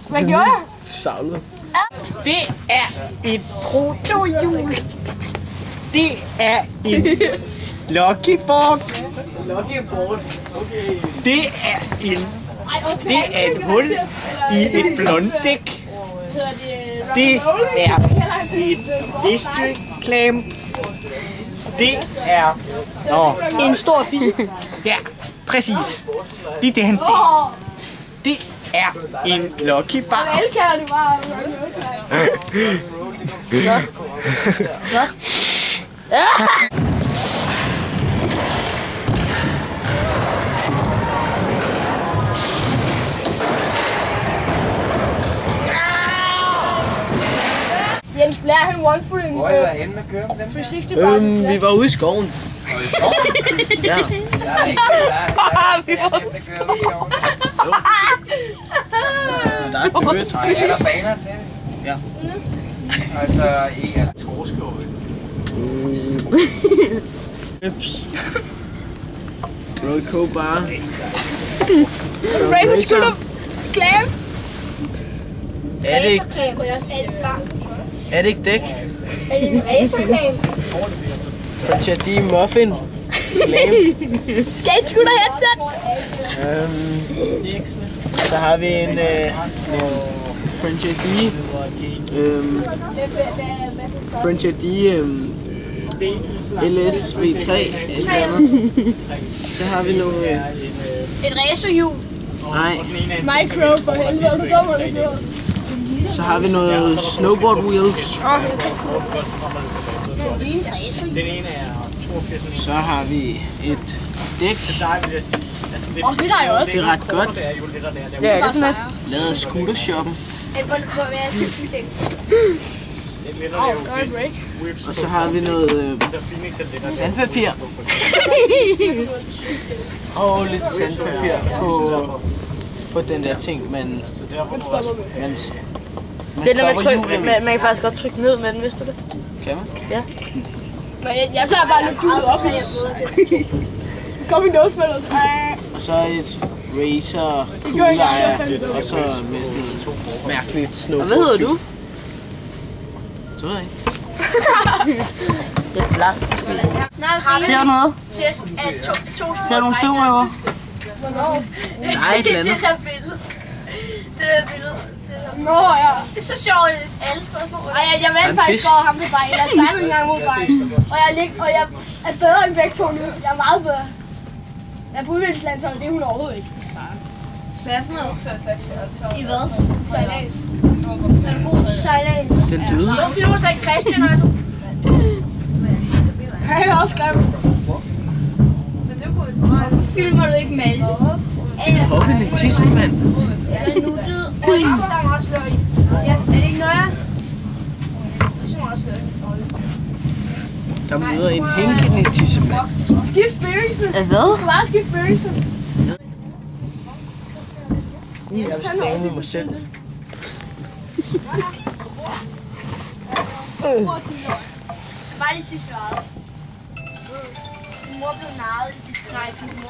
Hvad gjorde jeg? Savlet. Det er et protohjul. Det er en Lucky Fork. Okay. Det er et hul i et blonddæk. Det er et district clamp. Det er En stor fisk. ja, præcis. Det er det han siger. Det er en Lucky Bar. Alle kalder det bare. Jens Blair, han won for en Hvor er I henne med køben dem? fysik department. Vi var ude i skoven. Ja. Jeg er ikke Der er et bødt. Nej, er der baner til? Ja. Altså, ikke er torskøje. Chips. Royco bar. Raven skulle glam. Addict. Addict dæk. Er det en racercam? Frenchie D muffin. Glam. Skate skulle der headset. Så har vi en Frenchie D. Frenchie D. LS V3. Et eller andet. Så har vi nogle... Et racerhjul. Nej. Micro for helvede, du kommer det på. Så har vi noget snowboard wheels. Så har vi et dæk. Også det har jeg også. Det er ret godt. Ja, det er sådan Lavet af scootershoppen. Og så har vi noget sandpapir. Og lidt sandpapir på den der ting, man Det er når man trykker, man kan faktisk godt trykke ned med den, vidste du det? Kan man? Ja. Nå, jeg plejer bare at løfte ud op. Kom i nose med os. Og så et racer kuglelejer, og så med sådan noget mærkeligt snowboard. Og hvad hedder du? Så ved jeg ikke. Det er blankt. Ser du noget? Ser du nogle søvrøver? Nej, et eller andet. Det der billede. Nå, ja. Det er så sjovt, at alle spørgsmål. Og jeg vandt faktisk over ham på vejen. Jeg sejlede en gang mod vejen. Og jeg er bedre end begge to nu. Jeg er meget bedre. Jeg er på udviklingslandsholdet, det er hun overhovedet ikke. Hvad for noget? I hvad? Sejlads. Er du god til sejlads? Den døde. Så flyver sig Christian altså. Han er også skrevet. Hvorfor filmer du ikke Malte? Hoppende tissemand. Eller nuttet? Og der er meget slør i. Ja, er det ikke nøje? Det er så meget slør i. Der møder en hængende tissemand. Skift bøgelsen. Hvad? Du skal bare skifte bøgelsen. Jeg vil snæve med mig selv. Bare lige sige svaret. Din mor blev narret i dit... Nej, din mor